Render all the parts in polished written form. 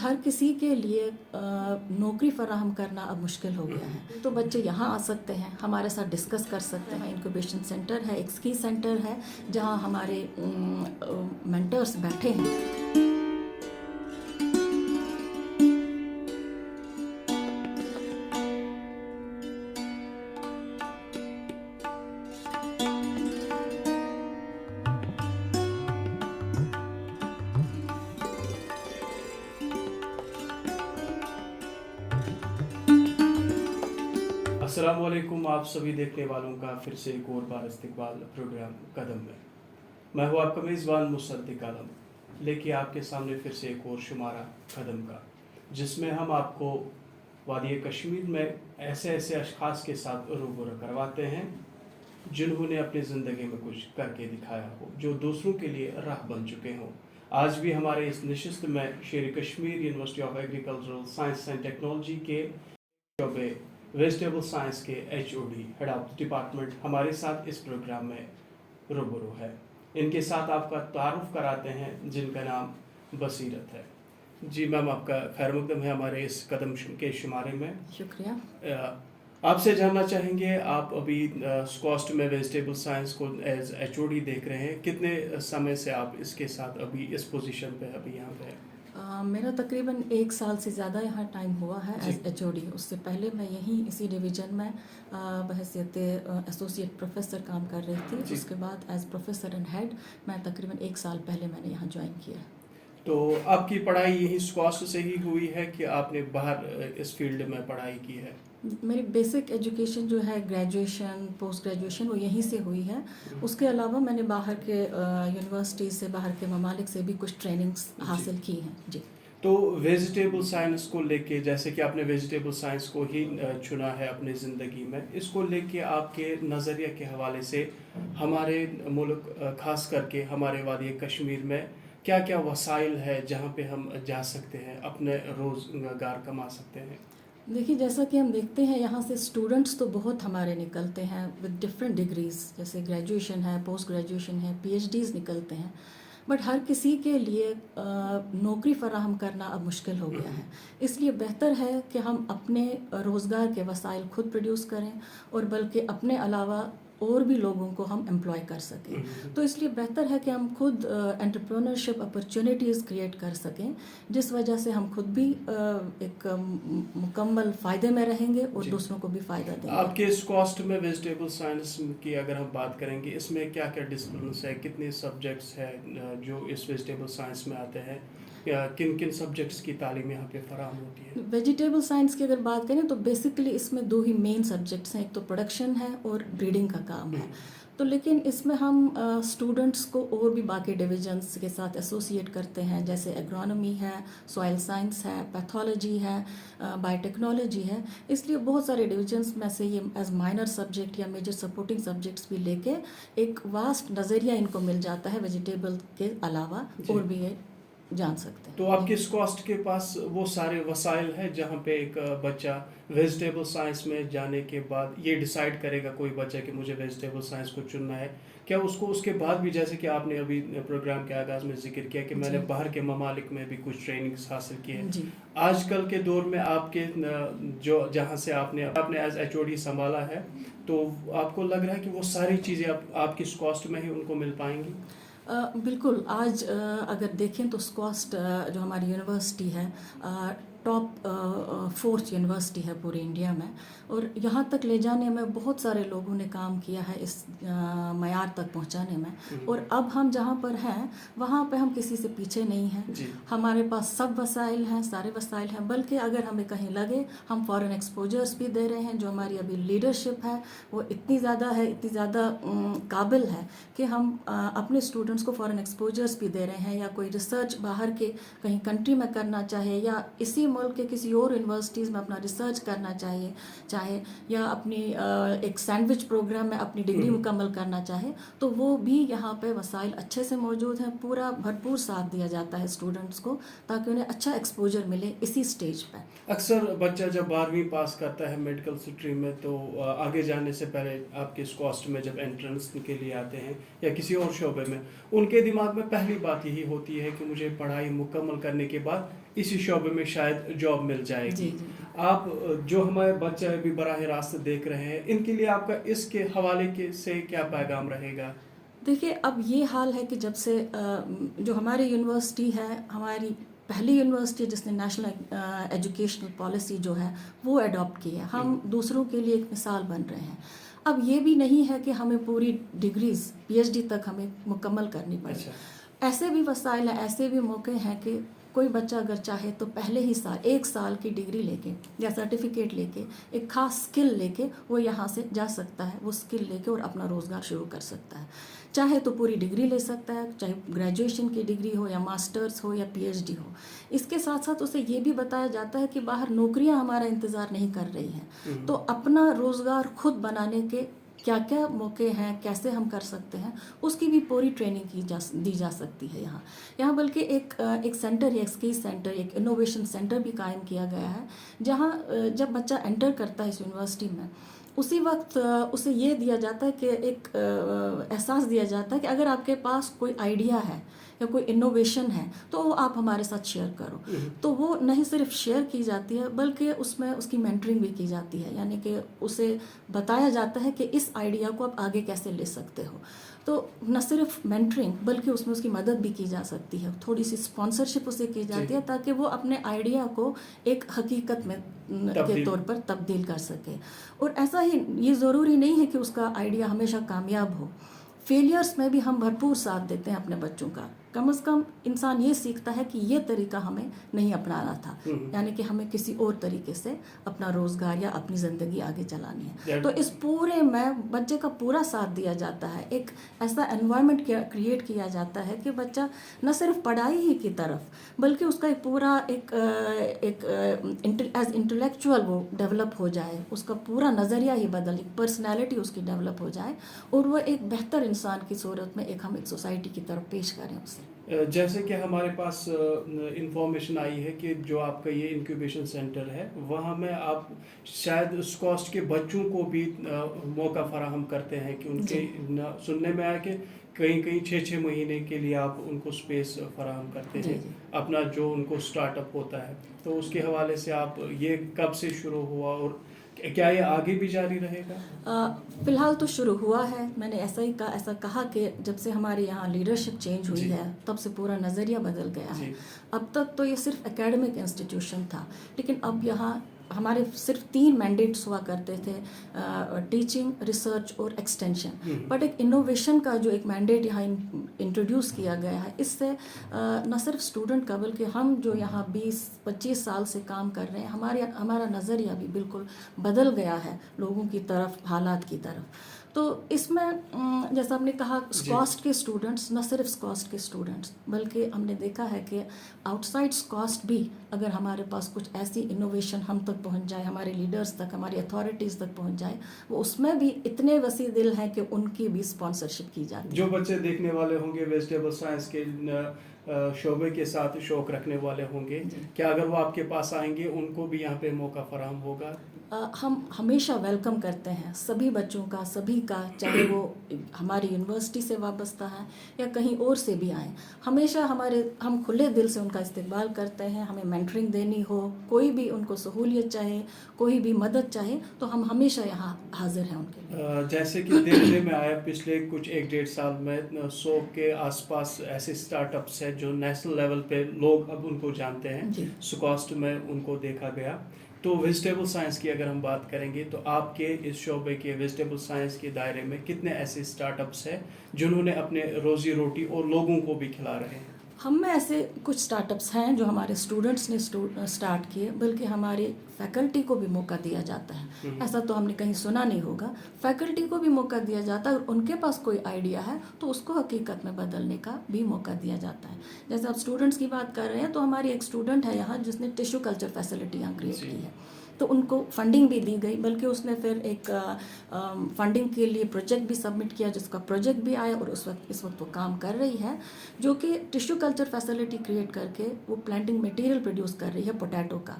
हर किसी के लिए नौकरी फराहम करना अब मुश्किल हो गया है। तो बच्चे यहाँ आ सकते हैं, हमारे साथ डिस्कस कर सकते हैं। इंक्यूबेशन सेंटर है, एक स्की सेंटर है जहाँ हमारे मेंटर्स बैठे हैं। अस्सलाम वालेकुम, आप सभी देखने वालों का फिर से एक और बार इस्तकबाल प्रोग्राम कदम में। मैं हूँ आपका मेज़बान मुसद्दिक आलम, लेके आपके सामने फिर से एक और शुमारा कदम का, जिसमें हम आपको वादी कश्मीर में ऐसे ऐसे अशख़ास के साथ रूबरू करवाते हैं जिन्होंने अपनी ज़िंदगी में कुछ करके दिखाया हो, जो दूसरों के लिए राह बन चुके हों। आज भी हमारे इस नशिस्त में शेर Kashmir university of agricultural science and technology के शोबे वेजिटेबल साइंस के एचओडी हेड ऑफ डिपार्टमेंट हमारे साथ इस प्रोग्राम में रूबरू है। इनके साथ आपका तारुफ कराते हैं, जिनका नाम बसीरत है। जी मैम, आपका खैर मकदम है हमारे इस कदम के शुमारे में। शुक्रिया। आपसे जानना चाहेंगे, आप अभी स्कॉस्ट में वेजिटेबल साइंस को एज एचओडी देख रहे हैं, कितने समय से आप इसके साथ अभी इस पोजीशन पे अभी यहाँ पे हैं? मेरा तकरीबन 1 साल से ज़्यादा यहाँ टाइम हुआ है एज एचओडी। उससे पहले मैं यहीं इसी डिवीज़न में बहैसियत एसोसिएट प्रोफेसर काम कर रही थी। उसके बाद एज प्रोफेसर एंड हेड मैं तकरीबन 1 साल पहले मैंने यहाँ ज्वाइन किया। तो आपकी पढ़ाई यही स्कॉस्ट से ही हुई है कि आपने बाहर इस फील्ड में पढ़ाई की है? मेरी बेसिक एजुकेशन जो है, ग्रेजुएशन पोस्ट ग्रेजुएशन, वो यहीं से हुई है। उसके अलावा मैंने बाहर के यूनिवर्सिटी से, बाहर के ममालिक से भी कुछ ट्रेनिंग्स हासिल की हैं। जी। तो वेजिटेबल साइंस को लेके, जैसे कि आपने वेजिटेबल साइंस को ही चुना है अपनी ज़िंदगी में, इसको लेके आपके नज़रिए के हवाले से हमारे मुल्क ख़ास करके हमारे वादी कश्मीर में क्या क्या वसाइल है जहाँ पे हम जा सकते हैं, अपने रोज़गार कमा सकते हैं? देखिए, जैसा कि हम देखते हैं यहाँ से स्टूडेंट्स तो बहुत हमारे निकलते हैं विद डिफरेंट डिग्रीज़, जैसे ग्रेजुएशन है, पोस्ट ग्रेजुएशन है, पीएचडीज़ निकलते हैं। बट हर किसी के लिए नौकरी फराहम करना अब मुश्किल हो गया है। इसलिए बेहतर है कि हम अपने रोज़गार के वसाइल खुद प्रोड्यूस करें, और बल्कि अपने अलावा और भी लोगों को हम एम्प्लॉय कर सकें। तो इसलिए बेहतर है कि हम खुद एंटरप्रेन्योरशिप अपॉर्चुनिटीज़ क्रिएट कर सकें, जिस वजह से हम खुद भी एक मुकम्मल फ़ायदे में रहेंगे और दूसरों को भी फ़ायदा देंगे। आपके इस कॉस्ट में वेजिटेबल साइंस की अगर हम बात करेंगे, इसमें क्या क्या डिसिप्लिन्स है, कितने सब्जेक्ट्स हैं जो इस वेजिटेबल साइंस में आते हैं, या किन किन सब्जेक्ट्स की तालीम यहाँ पे फराहम होती है? वेजिटेबल साइंस की अगर बात करें तो बेसिकली इसमें 2 ही मेन सब्जेक्ट्स हैं, एक तो प्रोडक्शन है और ब्रीडिंग का काम है। तो लेकिन इसमें हम स्टूडेंट्स को और भी बाकी डिविजन्स के साथ एसोसिएट करते हैं, जैसे एग्रोनॉमी है, सॉइल साइंस है, पैथोलॉजी है, बायोटेक्नोलॉजी है। इसलिए बहुत सारे डिविजन्स में से ये एज माइनर सब्जेक्ट या मेजर सपोर्टिंग सब्जेक्ट्स भी लेके एक वास्ट नज़रिया इनको मिल जाता है वेजिटेबल के अलावा, और भी ये जान सकते हैं। तो आपके इस कॉस्ट के पास वो सारे वसाइल हैं जहाँ पे एक बच्चा वेजिटेबल साइंस में जाने के बाद ये डिसाइड करेगा, कोई बच्चा, कि मुझे वेजिटेबल साइंस को चुनना है, क्या उसको उसके बाद भी, जैसे कि आपने अभी प्रोग्राम के आगाज़ में जिक्र किया कि मैंने बाहर के ममालिक में भी कुछ ट्रेनिंग्स हासिल की है, आजकल के दौर में आपके जो जहाँ से आपने एज एचओडी संभाला है, तो आपको लग रहा है कि वो सारी चीज़ें आपकी इस कॉस्ट में ही उनको मिल पाएंगी? बिल्कुल। आज अगर देखें तो स्कॉस्ट जो हमारी यूनिवर्सिटी है, टॉप 4th यूनिवर्सिटी है पूरे इंडिया में, और यहाँ तक ले जाने में बहुत सारे लोगों ने काम किया है, इस मयार तक पहुँचाने में। और अब हम जहाँ पर हैं वहाँ पे हम किसी से पीछे नहीं हैं। हमारे पास सब वसाइल हैं, सारे वसाइल हैं, बल्कि अगर हमें कहीं लगे हम फॉरेन एक्सपोजर्स भी दे रहे हैं। जो हमारी अभी लीडरशिप है वो इतनी ज़्यादा है, इतनी ज़्यादा काबिल है कि हम अपने स्टूडेंट्स को फॉरेन एक्सपोजर्स भी दे रहे हैं, या कोई रिसर्च बाहर के कहीं कंट्री में करना चाहे, या इसी मुल्क के किसी और यूनिवर्सिटीज़ में अपना रिसर्च करना चाहे, या अपनी एक सैंडविच प्रोग्राम में अपनी डिग्री मुकम्मल करना चाहे, तो वो भी यहाँ पे वसाइल अच्छे से मौजूद हैं। पूरा भरपूर साथ दिया जाता है स्टूडेंट्स को, ताकि उन्हें अच्छा एक्सपोजर मिले इसी स्टेज पर। अक्सर बच्चा जब 12वीं पास करता है मेडिकल स्ट्रीम में, तो आगे जाने से पहले आपके इस कॉस्ट में जब एंट्रेंस के लिए आते हैं या किसी और शोबे में, उनके दिमाग में पहली बात यही होती है कि मुझे पढ़ाई मुकम्मल करने के बाद इसी शोबे में शायद जॉब मिल जाएगी। जी जी। आप जो हमारे बच्चे अभी बराह रास्त देख रहे हैं, इनके लिए आपका इसके हवाले के से क्या पैगाम रहेगा? देखिए, अब ये हाल है कि जब से जो हमारी यूनिवर्सिटी है, हमारी पहली यूनिवर्सिटी जिसने नेशनल एजुकेशनल पॉलिसी जो है वो अडॉप्ट की है, हम दूसरों के लिए एक मिसाल बन रहे हैं। अब ये भी नहीं है कि हमें पूरी डिग्रीज पीएचडी तक हमें मुकम्मल करनी पड़े। अच्छा। ऐसे भी वसाइल हैं, ऐसे भी मौके हैं कि कोई बच्चा अगर चाहे तो पहले ही साल 1 साल की डिग्री लेके या सर्टिफिकेट लेके एक खास स्किल लेके वो यहाँ से जा सकता है, वो स्किल लेके और अपना रोज़गार शुरू कर सकता है। चाहे तो पूरी डिग्री ले सकता है, चाहे ग्रेजुएशन की डिग्री हो या मास्टर्स हो या पीएचडी हो। इसके साथ साथ उसे ये भी बताया जाता है कि बाहर नौकरियां हमारा इंतज़ार नहीं कर रही हैं, तो अपना रोज़गार खुद बनाने के क्या क्या मौके हैं, कैसे हम कर सकते हैं, उसकी भी पूरी ट्रेनिंग दी जा सकती है यहाँ बल्कि एक सेंटर, एक स्किल सेंटर, एक इनोवेशन सेंटर भी कायम किया गया है, जहाँ जब बच्चा एंटर करता है इस यूनिवर्सिटी में उसी वक्त उसे ये दिया जाता है कि एक एहसास दिया जाता है कि अगर आपके पास कोई आइडिया है या कोई इनोवेशन है तो वो आप हमारे साथ शेयर करो। तो वो नहीं सिर्फ शेयर की जाती है बल्कि उसमें उसकी मेंटरिंग भी की जाती है, यानी कि उसे बताया जाता है कि इस आइडिया को आप आगे कैसे ले सकते हो। तो न सिर्फ मेंटरिंग बल्कि उसमें उसकी मदद भी की जा सकती है, थोड़ी सी स्पॉन्सरशिप उसे की जाती है ताकि वो अपने आइडिया को एक हकीकत में के तौर पर तब्दील कर सके। और ऐसा ही ये ज़रूरी नहीं है कि उसका आइडिया हमेशा कामयाब हो, फेलियर्स में भी हम भरपूर साथ देते हैं अपने बच्चों का। कम से कम इंसान ये सीखता है कि ये तरीका हमें नहीं अपनाना था, यानी कि हमें किसी और तरीके से अपना रोज़गार या अपनी ज़िंदगी आगे चलानी है। तो इस पूरे में बच्चे का पूरा साथ दिया जाता है, एक ऐसा एनवायरनमेंट क्रिएट किया जाता है कि बच्चा न सिर्फ पढ़ाई ही की तरफ बल्कि उसका एक पूरा एज इंटेलेक्चुअल वो डेवलप हो जाए, उसका पूरा नज़रिया ही बदल, एक पर्सनैलिटी उसकी डेवलप हो जाए और वो एक बेहतर इंसान की सूरत में हम एक सोसाइटी की तरफ पेश करें उसे। जैसे कि हमारे पास इंफॉर्मेशन आई है कि जो आपका ये इंक्यूबेशन सेंटर है वहाँ में आप शायद स्कॉस्ट के बच्चों को भी मौका फराहम करते हैं कि उनके सुनने में आया कि कहीं कहीं 6-6 महीने के लिए आप उनको स्पेस फराहम करते हैं अपना जो उनको स्टार्टअप होता है। तो उसके हवाले से आप ये कब से शुरू हुआ और क्या ये आगे भी जारी रहेगा? फ़िलहाल तो शुरू हुआ है, मैंने ऐसा कहा कि जब से हमारे यहाँ लीडरशिप चेंज हुई है तब से पूरा नज़रिया बदल गया है। अब तक तो ये सिर्फ एकेडमिक इंस्टीट्यूशन था, लेकिन अब यहाँ हमारे सिर्फ 3 मैंडेट्स हुआ करते थे, टीचिंग, रिसर्च और एक्सटेंशन। बट एक इनोवेशन का जो एक मैंडेट यहाँ इंट्रोड्यूस किया गया है, इससे न सिर्फ स्टूडेंट का बल्कि हम जो यहाँ 20-25 साल से काम कर रहे हैं हमारा नज़रिया भी बिल्कुल बदल गया है लोगों की तरफ, हालात की तरफ। तो इसमें जैसा आपने कहा स्कॉस्ट के स्टूडेंट्स, न सिर्फ स्कॉस्ट के स्टूडेंट्स बल्कि हमने देखा है कि आउटसाइड स्कॉस्ट भी अगर हमारे पास कुछ ऐसी इनोवेशन हम तक पहुंच जाए, हमारे लीडर्स तक, हमारी अथॉरिटीज़ तक पहुंच जाए, वो उसमें भी इतने वसी दिल हैं कि उनकी भी स्पॉन्सरशिप की जाती है। जो बच्चे देखने वाले होंगे वेजिटेबल साइंस के शोबे के साथ शौक़ रखने वाले होंगे, क्या अगर वो आपके पास आएंगे उनको भी यहाँ पे मौका फराहम होगा? हम हमेशा वेलकम करते हैं सभी बच्चों का, सभी का, चाहे वो हमारी यूनिवर्सिटी से वाबस्ता है या कहीं और से भी आए। हमेशा हम खुले दिल से उनका इस्तकबाल करते हैं। हमें मेंटरिंग देनी हो, कोई भी उनको सहूलियत चाहे, कोई भी मदद चाहे, तो हम हमेशा यहाँ हाजिर हैं उनके लिए। जैसे कि देखने में आया पिछले कुछ 1-1.5 साल में 100 के आसपास ऐसे स्टार्टअप्स हैं जो नेशनल लेवल पे लोग अब उनको जानते हैं, स्कॉस्ट में उनको देखा गया। तो वेजिटेबल साइंस की अगर हम बात करेंगे तो आपके इस शोबे के वेजिटेबल साइंस के दायरे में कितने ऐसे स्टार्टअप्स हैं जिन्होंने अपने रोजी रोटी और लोगों को भी खिला रहे हैं? हम में ऐसे कुछ स्टार्टअप्स हैं जो हमारे स्टूडेंट्स ने स्टार्ट किए, बल्कि हमारे फैकल्टी को भी मौका दिया जाता है। ऐसा तो हमने कहीं सुना नहीं होगा, फैकल्टी को भी मौका दिया जाता है और उनके पास कोई आइडिया है तो उसको हकीकत में बदलने का भी मौका दिया जाता है। जैसे आप स्टूडेंट्स की बात कर रहे हैं तो हमारी एक स्टूडेंट है यहाँ जिसने टिश्यू कल्चर फैसिलिटी यहाँ क्रिएट की है। तो उनको फंडिंग भी दी गई, बल्कि उसने फिर एक फंडिंग के लिए प्रोजेक्ट भी सबमिट किया, जिसका प्रोजेक्ट भी आया, और इस वक्त वो काम कर रही है, जो कि टिश्यू कल्चर फैसिलिटी क्रिएट करके वो प्लांटिंग मटेरियल प्रोड्यूस कर रही है पोटैटो का।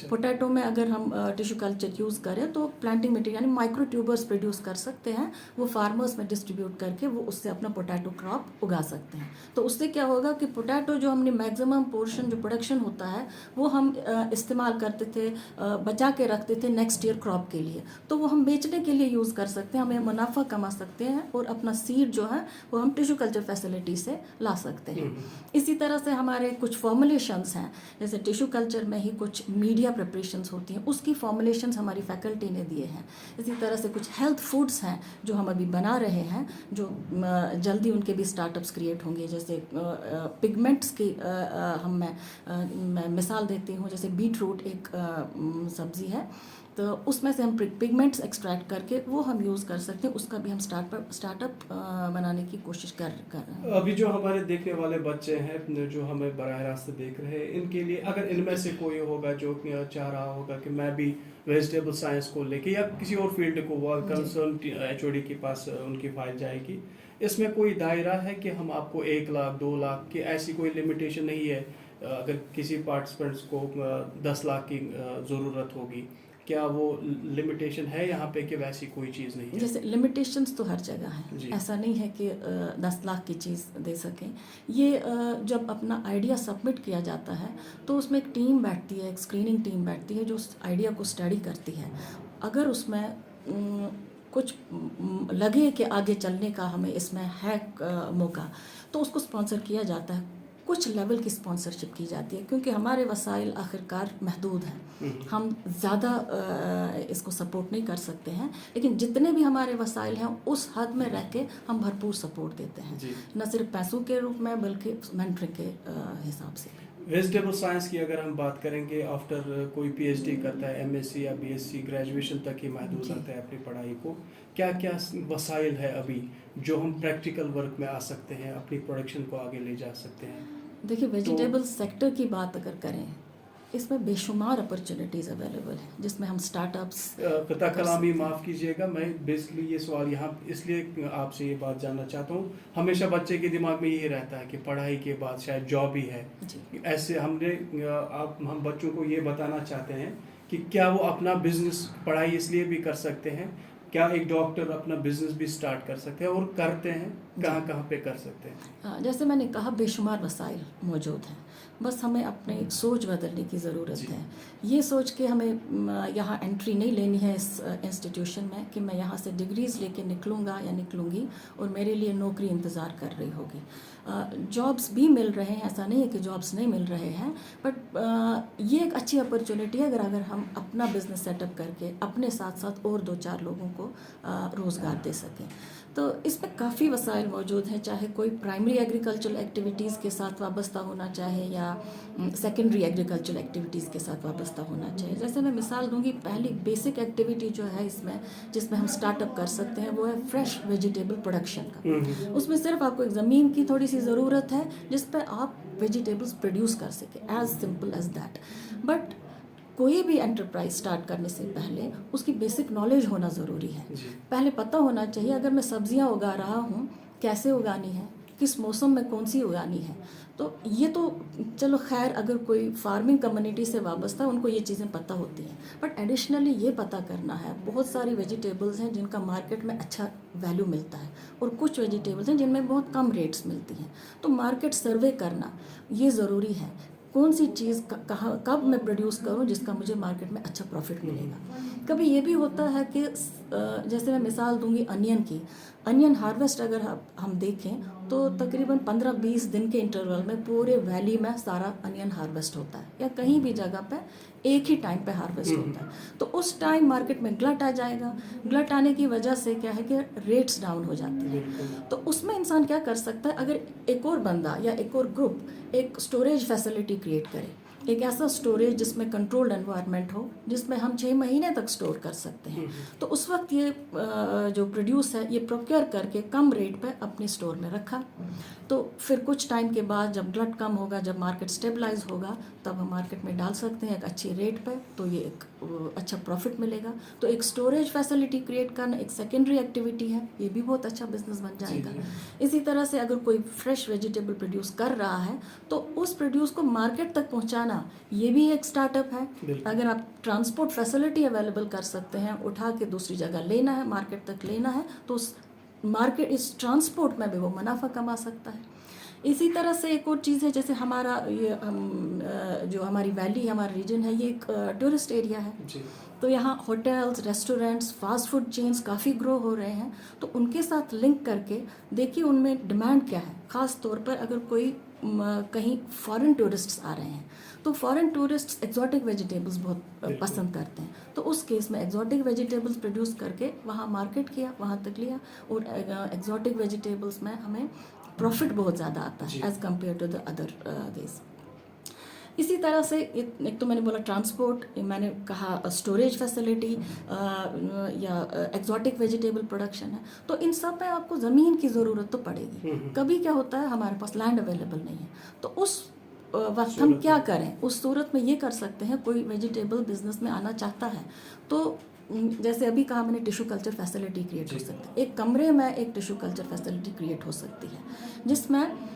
पोटैटो में अगर हम टिश्यू कल्चर यूज़ करें तो प्लांटिंग मटेरियल यानी माइक्रो ट्यूबर्स प्रोड्यूस कर सकते हैं, वो फार्मर्स में डिस्ट्रीब्यूट करके वो उससे अपना पोटैटो क्रॉप उगा सकते हैं। तो उससे क्या होगा कि पोटैटो जो हमने मैक्सिमम पोर्शन जो प्रोडक्शन होता है वो हम इस्तेमाल करते थे, बचा के रखते थे नेक्स्ट ईयर क्रॉप के लिए, तो वो हम बेचने के लिए यूज़ कर सकते हैं, हमें मुनाफा कमा सकते हैं, और अपना सीड जो है वो हम टिश्यू कल्चर फैसिलिटी से ला सकते हैं। इसी तरह से हमारे कुछ फॉर्मुलेशंस हैं, जैसे टिश्यू कल्चर में ही कुछ मीडिया प्रिपरेशंस होती हैं, उसकी फॉर्मुलेशंस हमारी फैकल्टी ने दिए हैं। इसी तरह से कुछ हेल्थ फूड्स हैं जो हम अभी बना रहे हैं, जो जल्दी उनके भी स्टार्टअप्स क्रिएट होंगे। जैसे पिगमेंट्स की मैं मिसाल देती हूँ, जैसे बीट रूट एक सब्ज़ी है, तो उसमें से हम पिगमेंट्स एक्सट्रैक्ट करके वो हम यूज़ कर सकते हैं, उसका भी हम स्टार्टअप बनाने की कोशिश कर रहे हैं। अभी जो हमारे देखने वाले बच्चे हैं जो हमें बराह रास्त देख रहे हैं, इनके लिए अगर इनमें से कोई होगा जो चाह रहा होगा कि मैं भी वेजिटेबल साइंस को लेके या किसी और फील्ड को, वो कंसर्न HOD के पास उनकी फाइल जाएगी, इसमें कोई दायरा है कि हम आपको 1 लाख 2 लाख की ऐसी कोई लिमिटेशन नहीं है? अगर किसी पार्टिसिपेंट्स को 10 लाख की ज़रूरत होगी, क्या वो लिमिटेशन है यहाँ पे कि वैसी कोई चीज़ नहीं है? जैसे लिमिटेशंस तो हर जगह हैं, ऐसा नहीं है कि 10 लाख की चीज़ दे सकें। ये जब अपना आइडिया सबमिट किया जाता है तो उसमें एक टीम बैठती है, एक स्क्रीनिंग टीम बैठती है जो उस आइडिया को स्टडी करती है। अगर उसमें कुछ लगे कि आगे चलने का हमें इसमें है मौका, तो उसको स्पॉन्सर किया जाता है। कुछ लेवल की स्पॉन्सरशिप की जाती है, क्योंकि हमारे वसाइल आखिरकार महदूद हैं, हम ज़्यादा इसको सपोर्ट नहीं कर सकते हैं, लेकिन जितने भी हमारे वसाइल हैं उस हद में रह के हम भरपूर सपोर्ट देते हैं, न सिर्फ पैसों के रूप में बल्कि मेंटरिंग के हिसाब से। वेजिटेबल साइंस की अगर हम बात करेंगे, आफ्टर कोई PhD करता है, MSc या BSc ग्रेजुएशन तक ही महदूद रहता है अपनी पढ़ाई को, क्या क्या वसाइल है अभी जो हम प्रैक्टिकल वर्क में आ सकते हैं, अपनी प्रोडक्शन को आगे ले जा सकते हैं? देखिए, वेजिटेबल सेक्टर की बात अगर करें, इसमें बेशुमार अपॉर्चुनिटीज़ अवेलेबल हैं, जिसमें हम स्टार्टअप्स कता कलामी माफ़ कीजिएगा, मैं बेसिकली ये सवाल यहाँ इसलिए आपसे ये बात जानना चाहता हूँ, हमेशा बच्चे के दिमाग में यही रहता है कि पढ़ाई के बाद शायद जॉब ही है। ऐसे हम बच्चों को ये बताना चाहते हैं कि क्या वो अपना बिजनेस पढ़ाई इसलिए भी कर सकते हैं, क्या एक डॉक्टर अपना बिजनेस भी स्टार्ट कर सकते हैं, और करते हैं कहाँ कहाँ पे कर सकते हैं? जैसे मैंने कहा, बेशुमार वसाइल मौजूद हैं, बस हमें अपनी सोच बदलने की ज़रूरत है। ये सोच के हमें यहाँ एंट्री नहीं लेनी है इस इंस्टीट्यूशन में कि मैं यहाँ से डिग्रीज़ लेके निकलूँगा या निकलूँगी और मेरे लिए नौकरी इंतज़ार कर रही होगी। जॉब्स भी मिल रहे हैं, ऐसा नहीं है कि जॉब्स नहीं मिल रहे हैं, बट ये एक अच्छी अपॉर्चुनिटी है अगर हम अपना बिजनेस सेटअप करके अपने साथ साथ और 2-4 लोगों को रोज़गार दे सकें। तो इसमें काफ़ी वसाइल मौजूद हैं, चाहे कोई प्राइमरी एग्रीकल्चरल एक्टिविटीज़ के साथ वाबस्ता होना चाहे या सेकेंडरी एग्रीकल्चरल एक्टिविटीज़ के साथ वाबस्ता होना चाहिए। जैसे मैं मिसाल दूंगी, पहली बेसिक एक्टिविटी जो है इसमें, जिसमें हम स्टार्टअप कर सकते हैं, वो है फ्रेश वेजिटेबल प्रोडक्शन का। उसमें सिर्फ आपको एक ज़मीन की थोड़ी सी ज़रूरत है जिस पर आप वेजिटेबल्स प्रोड्यूस कर सकें, as simple as that. But कोई भी एंटरप्राइज स्टार्ट करने से पहले उसकी बेसिक नॉलेज होना ज़रूरी है। पहले पता होना चाहिए अगर मैं सब्जियां उगा रहा हूँ, कैसे उगानी है, किस मौसम में कौन सी उगानी है। तो ये तो चलो खैर, अगर कोई फार्मिंग कम्युनिटी से वाबस्ता है उनको ये चीज़ें पता होती हैं, बट एडिशनली ये पता करना है, बहुत सारी वेजिटेबल्स हैं जिनका मार्केट में अच्छा वैल्यू मिलता है और कुछ वेजिटेबल्स हैं जिनमें बहुत कम रेट्स मिलती हैं। तो मार्केट सर्वे करना ये ज़रूरी है, कौन सी चीज़ कहाँ कब मैं प्रोड्यूस करूँ जिसका मुझे मार्केट में अच्छा प्रॉफिट मिलेगा। कभी ये भी होता है कि जैसे मैं मिसाल दूंगी अनियन की, अनियन हार्वेस्ट अगर हम देखें तो तकरीबन 15-20 दिन के इंटरवल में पूरे वैली में सारा अनियन हार्वेस्ट होता है, या कहीं भी जगह पे एक ही टाइम पे हार्वेस्ट होता है। तो उस टाइम मार्केट में ग्लट आ जाएगा। ग्लट आने की वजह से क्या है कि रेट्स डाउन हो जाती हैं। तो उसमें इंसान क्या कर सकता है, अगर एक और बंदा या एक और ग्रुप एक स्टोरेज फैसिलिटी क्रिएट करे, एक ऐसा स्टोरेज जिसमें कंट्रोल्ड एनवायरनमेंट हो, जिसमें हम 6 महीने तक स्टोर कर सकते हैं। तो उस वक्त ये जो प्रोड्यूस है ये प्रोक्योर करके कम रेट पे अपने स्टोर में रखा। तो फिर कुछ टाइम के बाद जब गलत कम होगा, जब मार्केट स्टेबलाइज होगा, तब हम मार्केट में डाल सकते हैं एक अच्छी रेट पे, तो ये एक अच्छा प्रॉफिट मिलेगा। तो एक स्टोरेज फैसिलिटी क्रिएट करना एक सेकेंडरी एक्टिविटी है, ये भी बहुत अच्छा बिजनेस बन जाएगा। इसी तरह से अगर कोई फ्रेश वेजिटेबल प्रोड्यूस कर रहा है तो उस प्रोड्यूस को मार्केट तक पहुंचाना ये भी एक स्टार्टअप है। अगर आप ट्रांसपोर्ट फैसिलिटी अवेलेबल कर सकते हैं, उठा के दूसरी जगह लेना है, मार्केट तक लेना है, तो उस मार्केट इस ट्रांसपोर्ट में भी वो मुनाफा कमा सकता है। इसी तरह से एक और चीज़ है, जैसे हमारा ये जो हमारी वैली, हमारा रीजन है, ये एक टूरिस्ट एरिया है। तो यहाँ hotels, restaurants, fast food chains काफ़ी ग्रो हो रहे हैं। तो उनके साथ लिंक करके देखिए उनमें डिमांड क्या है। ख़ास तौर पर अगर कोई कहीं फॉरेन टूरिस्ट्स आ रहे हैं, तो फॉरेन टूरिस्ट्स एक्जॉटिक वेजिटेबल्स बहुत पसंद करते हैं। तो उस केस में एक्जॉटिक वेजिटेबल्स प्रोड्यूस करके वहाँ मार्केट किया, वहाँ तक लिया, और एक्जॉटिक वेजिटेबल्स में हमें प्रॉफिट बहुत ज़्यादा आता है as compared to the other veg. इसी तरह से एक तो मैंने बोला ट्रांसपोर्ट, मैंने कहा स्टोरेज फैसिलिटी या एक्जॉटिक वेजिटेबल प्रोडक्शन है। तो इन सब में आपको ज़मीन की ज़रूरत तो पड़ेगी। कभी क्या होता है हमारे पास लैंड अवेलेबल नहीं है, तो उस वक्त हम क्या करें? उस सूरत में ये कर सकते हैं, कोई वेजिटेबल बिजनेस में आना चाहता है तो जैसे अभी कहा मैंने, टिश्यू कल्चर फैसिलिटी क्रिएट हो सकती है। एक कमरे में एक टिश्यू कल्चर फैसिलिटी क्रिएट हो सकती है, जिसमें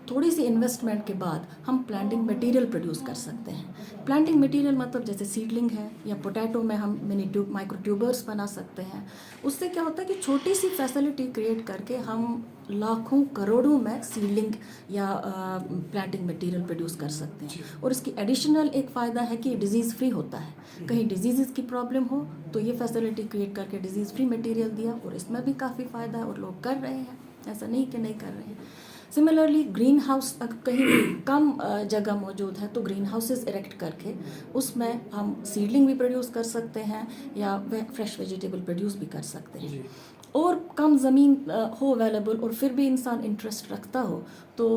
थोड़ी सी इन्वेस्टमेंट के बाद हम प्लांटिंग मटेरियल प्रोड्यूस कर सकते हैं। प्लांटिंग मटेरियल मतलब जैसे सीडलिंग है, या पोटैटो में हम माइक्रो ट्यूबर्स बना सकते हैं। उससे क्या होता है कि छोटी सी फैसिलिटी क्रिएट करके हम लाखों करोड़ों में सीडलिंग या प्लांटिंग मटेरियल प्रोड्यूस कर सकते हैं। और इसकी एडिशनल एक फ़ायदा है कि डिजीज़ फ्री होता है। कहीं डिजीज़ की प्रॉब्लम हो तो ये फैसिलिटी क्रिएट करके डिजीज़ फ्री मटेरियल दिया, और इसमें भी काफ़ी फ़ायदा है और लोग कर रहे हैं, ऐसा नहीं कि नहीं कर रहे हैं। सिमिलरली ग्रीन हाउस अगर कहीं कम जगह मौजूद है तो ग्रीन हाउसेस इरेक्ट करके उसमें हम सीडलिंग भी प्रोड्यूस कर सकते हैं या फ्रेश वेजिटेबल प्रोड्यूस भी कर सकते हैं। और कम ज़मीन हो अवेलेबल और फिर भी इंसान इंटरेस्ट रखता हो तो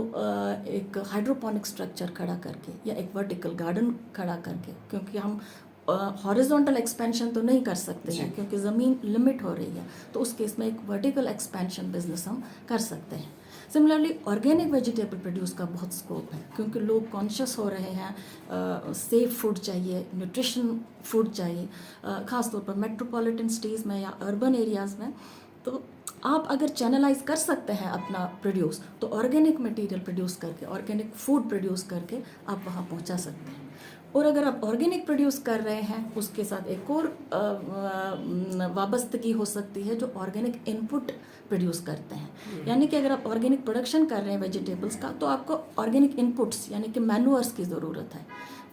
एक हाइड्रोपोनिक स्ट्रक्चर खड़ा करके या एक वर्टिकल गार्डन खड़ा करके, क्योंकि हम हॉरिजॉन्टल एक्सपेंशन तो नहीं कर सकते हैं क्योंकि ज़मीन लिमिट हो रही है, तो उस केस में एक वर्टिकल एक्सपेंशन बिजनेस हम कर सकते हैं। सिमिलरली ऑर्गेनिक वेजिटेबल प्रोड्यूस का बहुत स्कोप है, क्योंकि लोग कॉन्शियस हो रहे हैं, सेफ फूड चाहिए, न्यूट्रिशन फूड चाहिए, ख़ास तौर पर मेट्रोपॉलिटन सिटीज़ में या अर्बन एरियाज़ में। तो आप अगर चैनलाइज कर सकते हैं अपना प्रोड्यूस, तो ऑर्गेनिक मटेरियल प्रोड्यूस करके, ऑर्गेनिक फूड प्रोड्यूस करके आप वहाँ पहुँचा सकते हैं। और अगर आप ऑर्गेनिक प्रोड्यूस कर रहे हैं, उसके साथ एक और वाबस्तगी हो सकती है, जो ऑर्गेनिक इनपुट प्रोड्यूस करते हैं। यानी कि अगर आप ऑर्गेनिक प्रोडक्शन कर रहे हैं वेजिटेबल्स का, तो आपको ऑर्गेनिक इनपुट्स यानी कि मैन्यूअर्स की ज़रूरत है।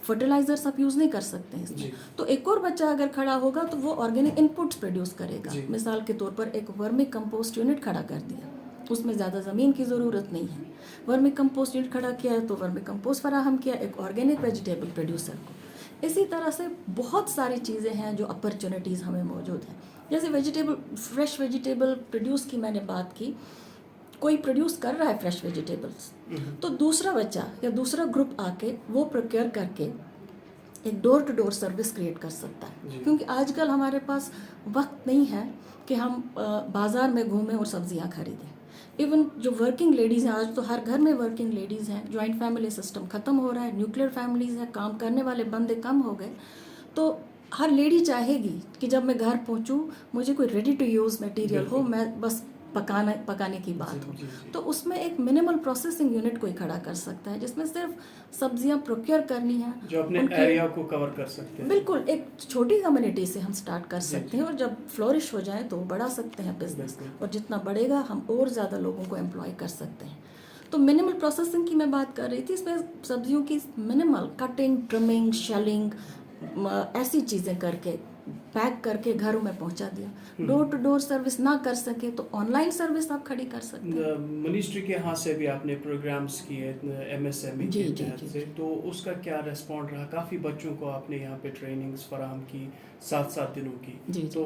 फर्टिलाइजर्स आप यूज़ नहीं कर सकते हैं इसमें। तो एक और बच्चा अगर खड़ा होगा तो वो ऑर्गेनिक इनपुट्स प्रोड्यूस करेगा। मिसाल के तौर पर एक वर्मी कंपोस्ट यूनिट खड़ा कर दिया, उसमें ज़्यादा ज़मीन की ज़रूरत नहीं है, वर्मी कंपोस्ट यूनिट खड़ा किया है तो वर्मी कंपोस्ट फराहम किया एक ऑर्गेनिक वेजिटेबल प्रोड्यूसर को। इसी तरह से बहुत सारी चीज़ें हैं जो अपॉर्चुनिटीज़ हमें मौजूद हैं। जैसे वेजिटेबल, फ्रेश वेजिटेबल प्रोड्यूस की मैंने बात की, कोई प्रोड्यूस कर रहा है फ्रेश वेजिटेबल्स, तो दूसरा बच्चा या दूसरा ग्रुप आके वो प्रोक्योर करके एक door to door service create कर सकता है। क्योंकि आजकल हमारे पास वक्त नहीं है कि हम बाज़ार में घूमें और सब्जियां खरीदें। इवन जो वर्किंग लेडीज़ हैं, आज तो हर घर में वर्किंग लेडीज़ हैं, जॉइंट फैमिली सिस्टम ख़त्म हो रहा है, न्यूक्लियर फैमिलीज़ हैं, काम करने वाले बंदे कम हो गए, तो हर लेडी चाहेगी कि जब मैं घर पहुंचूं मुझे कोई रेडी टू यूज़ मटेरियल हो, मैं बस पकाने की बात हो। तो उसमें एक मिनिमल प्रोसेसिंग यूनिट कोई खड़ा कर सकता है, जिसमें सिर्फ सब्जियां प्रोक्योर करनी है, जो अपने एरिया को कवर कर सकते हैं। बिल्कुल, एक छोटी कम्युनिटी से हम स्टार्ट कर सकते हैं, और जब फ्लोरिश हो जाए तो बढ़ा सकते हैं बिजनेस, और जितना बढ़ेगा हम और ज़्यादा लोगों को एम्प्लॉय कर सकते हैं। तो मिनिमल प्रोसेसिंग की मैं बात कर रही थी, इसमें सब्जियों की मिनिमल कटिंग, ट्रिमिंग, शेलिंग, ऐसी चीज़ें करके पैक करके घरों में पहुंचा दिया। डोर टू डोर सर्विस ना कर सके तो ऑनलाइन सर्विस आप खड़ी कर सकते हैं। मिनिस्ट्री के यहाँ से भी आपने प्रोग्राम्स किए MSME के तहत से, तो उसका क्या रिस्पॉन्ड रहा? काफ़ी बच्चों को आपने यहाँ पे ट्रेनिंग्स फराहम की 7-7 दिनों की, तो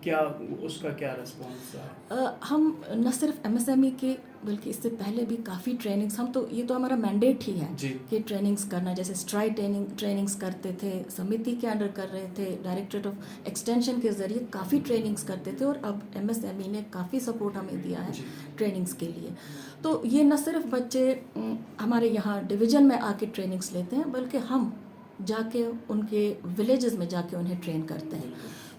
क्या उसका क्या रिस्पॉन्स रहा? हम न सिर्फ MSME के बल्कि इससे पहले भी काफ़ी ट्रेनिंग्स, हम तो ये तो हमारा मैंडेट ही है जी। कि ट्रेनिंग्स करना। जैसे स्ट्राइड ट्रेनिंग्स करते थे, समिति के अंडर कर रहे थे, डायरेक्टरेट ऑफ एक्सटेंशन के ज़रिए काफ़ी ट्रेनिंग्स करते थे, और अब MSME ने काफ़ी सपोर्ट हमें दिया है जी। ट्रेनिंग्स के लिए। तो ये न सिर्फ बच्चे हमारे यहाँ डिवीज़न में आके ट्रेनिंग्स लेते हैं, बल्कि हम जाके उनके विलेजेस में जाके उन्हें ट्रेन करते हैं।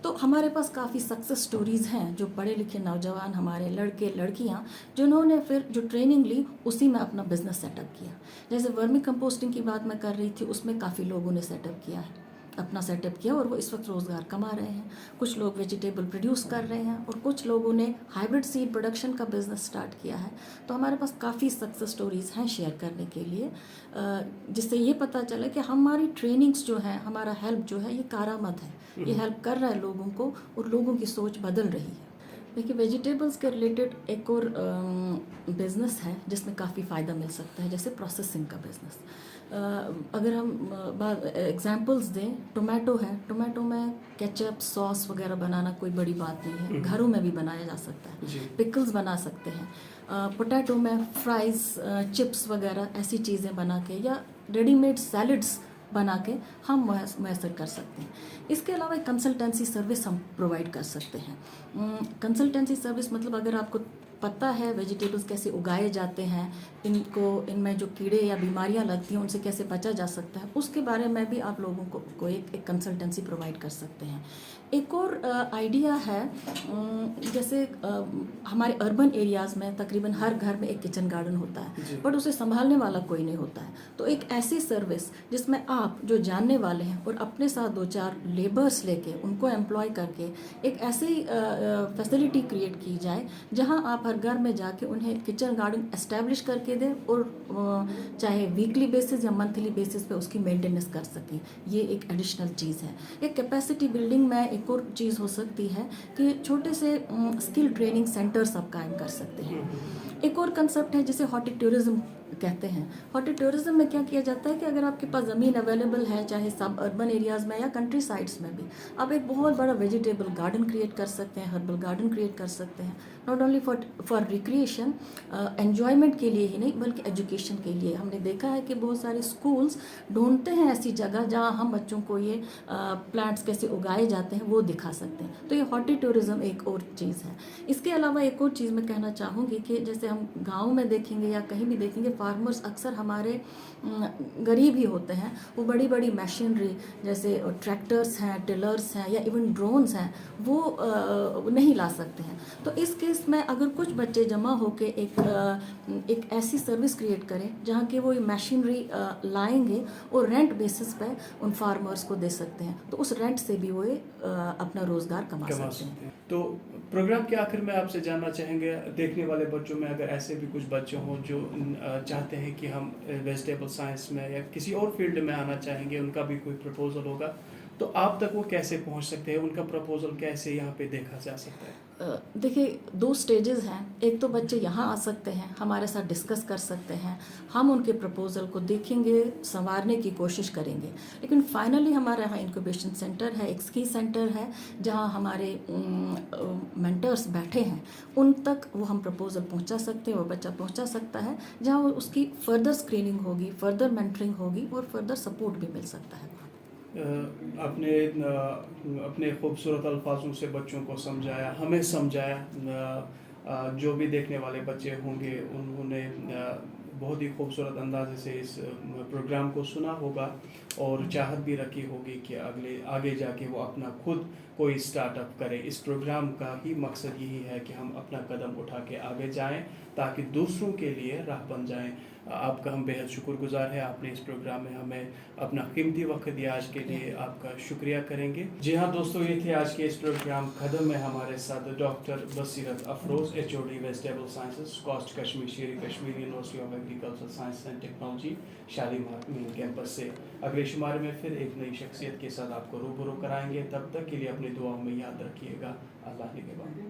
तो हमारे पास काफ़ी सक्सेस स्टोरीज़ हैं, जो पढ़े लिखे नौजवान हमारे लड़के लड़कियां जिन्होंने फिर जो ट्रेनिंग ली उसी में अपना बिजनेस सेटअप किया। जैसे वर्मी कंपोस्टिंग की बात मैं कर रही थी, उसमें काफ़ी लोगों ने सेटअप किया है, अपना सेटअप किया, और वो इस वक्त रोज़गार कमा रहे हैं। कुछ लोग वेजिटेबल प्रोड्यूस कर रहे हैं, और कुछ लोगों ने हाइब्रिड सीड प्रोडक्शन का बिज़नेस स्टार्ट किया है। तो हमारे पास काफ़ी सक्सेस स्टोरीज़ हैं शेयर करने के लिए, जिससे ये पता चले कि हमारी ट्रेनिंग्स जो है, हमारा हेल्प जो है, ये कारआमद है, ये हेल्प कर रहा है लोगों को, और लोगों की सोच बदल रही है। देखिए, वेजिटेबल्स के रिलेटेड एक और बिज़नेस है जिसमें काफ़ी फ़ायदा मिल सकता है, जैसे प्रोसेसिंग का बिज़नेस। अगर हम एग्जांपल्स दें, टोमेटो है, टोमेटो में केचप सॉस वगैरह बनाना कोई बड़ी बात नहीं है, घरों में भी बनाया जा सकता है। जी। पिकल्स बना सकते हैं। पोटैटो में फ्राइज़, चिप्स वगैरह ऐसी चीज़ें बना के, या रेडीमेड सैलड्स बना के हम मैसर कर सकते हैं। इसके अलावा एक कंसल्टेंसी सर्विस हम प्रोवाइड कर सकते हैं। कंसल्टेंसी सर्विस मतलब अगर आपको पता है वेजिटेबल्स कैसे उगाए जाते हैं, इनमें जो कीड़े या बीमारियां लगती हैं उनसे कैसे बचा जा सकता है, उसके बारे में भी आप लोगों को एक कंसल्टेंसी प्रोवाइड कर सकते हैं। एक और आइडिया है, जैसे हमारे अर्बन एरियाज़ में तकरीबन हर घर में एक किचन गार्डन होता है, बट उसे संभालने वाला कोई नहीं होता है। तो एक ऐसी सर्विस जिसमें आप जो जानने वाले हैं और अपने साथ 2-4 लेबर्स लेके उनको एम्प्लॉय करके एक ऐसी फैसिलिटी क्रिएट की जाए जहां आप हर घर में जाके उन्हें किचन गार्डन एस्टेब्लिश करके दें, और चाहे वीकली बेसिस या मंथली बेसिस पे उसकी मेंटेनेंस कर सकें। ये एक एडिशनल चीज़ है। एक कैपेसिटी बिल्डिंग में एक और चीज़ हो सकती है कि छोटे से स्किल ट्रेनिंग सेंटर्स आप कायम कर सकते हैं। एक और कंसेप्ट है जिसे हॉर्टिटूरिज्म कहते हैं। हॉर्टिटूरिज्म में क्या किया जाता है कि अगर आपके पास ज़मीन अवेलेबल है, चाहे सब अर्बन एरियाज़ में या कंट्री साइड्स में भी, आप एक बहुत बड़ा वेजिटेबल गार्डन क्रिएट कर सकते हैं, हर्बल गार्डन क्रिएट कर सकते हैं। Not only for recreation, enjoyment के लिए ही नहीं, बल्कि एजुकेशन के लिए। हमने देखा है कि बहुत सारे स्कूल्स ढूंढते हैं ऐसी जगह जहाँ हम बच्चों को ये प्लांट्स कैसे उगाए जाते हैं वो दिखा सकते हैं। तो ये हॉर्टिटूरिज्म एक और चीज़ है। इसके अलावा एक और चीज़ मैं कहना चाहूँगी कि जैसे हम गाँव में देखेंगे या कहीं भी देखेंगे, फार्मर्स अक्सर हमारे गरीब ही होते हैं। वो बड़ी बड़ी मशीनरी जैसे ट्रैक्टर्स हैं, टिलर्स हैं, या इवन ड्रोन्स हैं, वो नहीं ला सकते हैं। तो इस केस में अगर कुछ बच्चे जमा होकर एक ऐसी सर्विस क्रिएट करें जहाँ के वो मशीनरी लाएंगे और रेंट बेसिस पे उन फार्मर्स को दे सकते हैं, तो उस रेंट से भी वो अपना रोज़गार कमा सकते हैं। तो प्रोग्राम के आखिर में आपसे जानना चाहेंगे, देखने वाले बच्चों में अगर ऐसे भी कुछ बच्चे हों जो चाहते हैं कि हम वेजिटेबल साइंस में या किसी और फील्ड में आना चाहेंगे, उनका भी कोई प्रपोजल होगा, तो आप तक वो कैसे पहुंच सकते हैं, उनका प्रपोजल कैसे यहाँ पे देखा जा सकता है? देखिए, 2 स्टेजेस हैं। एक तो बच्चे यहाँ आ सकते हैं, हमारे साथ डिस्कस कर सकते हैं, हम उनके प्रपोजल को देखेंगे, संवारने की कोशिश करेंगे। लेकिन फाइनली हमारे यहाँ इंक्यूबेशन सेंटर है, एक स्की सेंटर है, जहाँ हमारे मेंटर्स बैठे हैं, उन तक वो हम प्रपोजल पहुँचा सकते हैं, वो बच्चा पहुँचा सकता है, जहाँ उसकी फर्दर स्क्रीनिंग होगी, फर्दर मेंटरिंग होगी, और फर्दर सपोर्ट भी मिल सकता है। आपने अपने खूबसूरत अल्फाजों से बच्चों को समझाया, हमें समझाया। जो भी देखने वाले बच्चे होंगे उन्होंने बहुत ही खूबसूरत अंदाजे से इस प्रोग्राम को सुना होगा और चाहत भी रखी होगी कि आगे जाके वो अपना खुद कोई स्टार्टअप करे। इस प्रोग्राम का ही मकसद यही है कि हम अपना कदम उठा के आगे जाएं ताकि दूसरों के लिए राह बन जाएं। आपका हम बेहद शुक्रगुजार है, आपने इस प्रोग्राम में हमें अपना कीमती वक्त दिया। आज के लिए आपका शुक्रिया करेंगे। जी हाँ दोस्तों, ये थे आज के इस प्रोग्राम कदम में हमारे साथ doctor Basirat Afroz, HOD vegetable sciences, कॉस्ट Kashmir, Sher Kashmir university of agriculture science and technology, Shalimar main campus से। अगले शुमारे में फिर एक नई शख्सियत के साथ आपको रूबरू कराएंगे। तब तक के लिए अपनी दुआओं में याद रखिएगा। अल्लाह निगहबान।